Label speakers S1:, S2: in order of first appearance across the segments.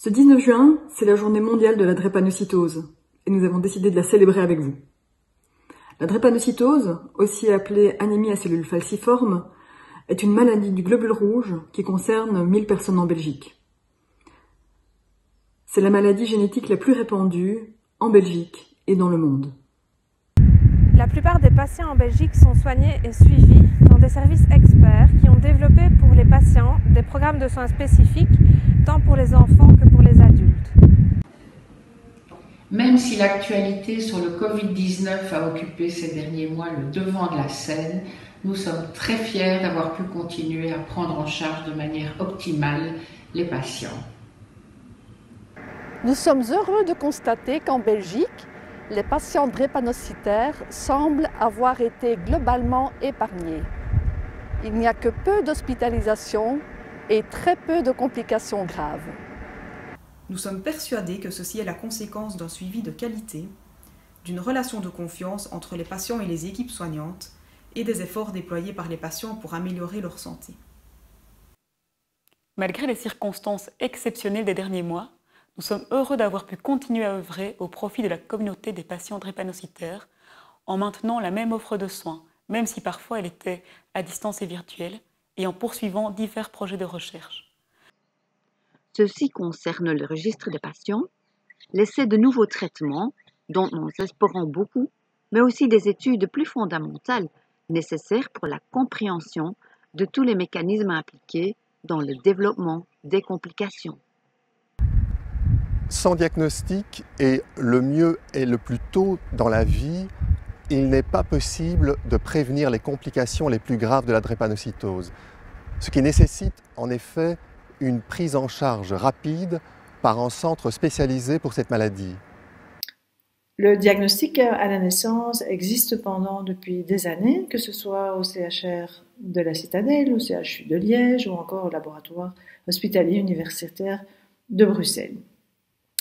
S1: Ce 19 juin, c'est la journée mondiale de la drépanocytose et nous avons décidé de la célébrer avec vous. La drépanocytose, aussi appelée anémie à cellules falciformes, est une maladie du globule rouge qui concerne 1000 personnes en Belgique. C'est la maladie génétique la plus répandue en Belgique et dans le monde.
S2: La plupart des patients en Belgique sont soignés et suivis dans des services experts qui ont développé pour les patients des programmes de soins spécifiques, tant pour les enfants que pour les adultes.
S3: Même si l'actualité sur le Covid-19 a occupé ces derniers mois le devant de la scène, nous sommes très fiers d'avoir pu continuer à prendre en charge de manière optimale les patients.
S4: Nous sommes heureux de constater qu'en Belgique, les patients drépanocytaires semblent avoir été globalement épargnés. Il n'y a que peu d'hospitalisations et très peu de complications graves.
S5: Nous sommes persuadés que ceci est la conséquence d'un suivi de qualité, d'une relation de confiance entre les patients et les équipes soignantes et des efforts déployés par les patients pour améliorer leur santé.
S6: Malgré les circonstances exceptionnelles des derniers mois, nous sommes heureux d'avoir pu continuer à œuvrer au profit de la communauté des patients drépanocytaires en maintenant la même offre de soins, même si parfois elle était à distance et virtuelle, et en poursuivant divers projets de recherche.
S7: Ceci concerne le registre des patients, l'essai de nouveaux traitements, dont nous espérons beaucoup, mais aussi des études plus fondamentales nécessaires pour la compréhension de tous les mécanismes impliqués dans le développement des complications.
S8: Sans diagnostic et le mieux et le plus tôt dans la vie, il n'est pas possible de prévenir les complications les plus graves de la drépanocytose, ce qui nécessite en effet une prise en charge rapide par un centre spécialisé pour cette maladie.
S9: Le diagnostic à la naissance existe cependant depuis des années, que ce soit au CHR de la Citadelle, au CHU de Liège ou encore au laboratoire hospitalier universitaire de Bruxelles.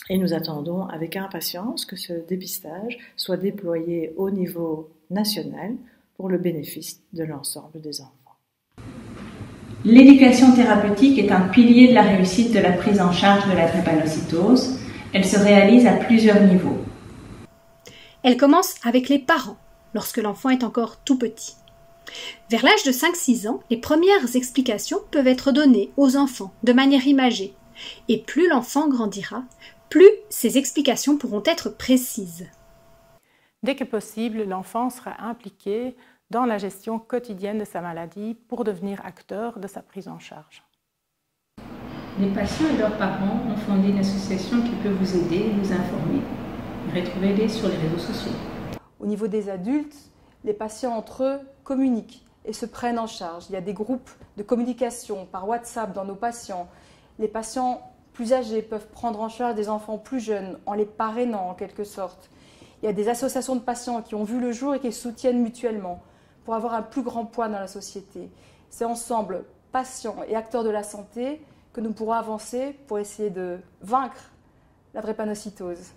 S9: Et nous attendons avec impatience que ce dépistage soit déployé au niveau national pour le bénéfice de l'ensemble des enfants.
S10: L'éducation thérapeutique est un pilier de la réussite de la prise en charge de la drépanocytose. Elle se réalise à plusieurs niveaux.
S11: Elle commence avec les parents, lorsque l'enfant est encore tout petit. Vers l'âge de 5-6 ans, les premières explications peuvent être données aux enfants de manière imagée. Et plus l'enfant grandira, plus ces explications pourront être précises.
S2: Dès que possible, l'enfant sera impliqué dans la gestion quotidienne de sa maladie pour devenir acteur de sa prise en charge.
S10: Les patients et leurs parents ont fondé une association qui peut vous aider et vous informer. Retrouvez-les sur les réseaux sociaux.
S12: Au niveau des adultes, les patients entre eux communiquent et se prennent en charge. Il y a des groupes de communication par WhatsApp dans nos patients. Les patients plus âgés peuvent prendre en charge des enfants plus jeunes en les parrainant en quelque sorte. Il y a des associations de patients qui ont vu le jour et qui se soutiennent mutuellement pour avoir un plus grand poids dans la société. C'est ensemble, patients et acteurs de la santé, que nous pourrons avancer pour essayer de vaincre la drépanocytose.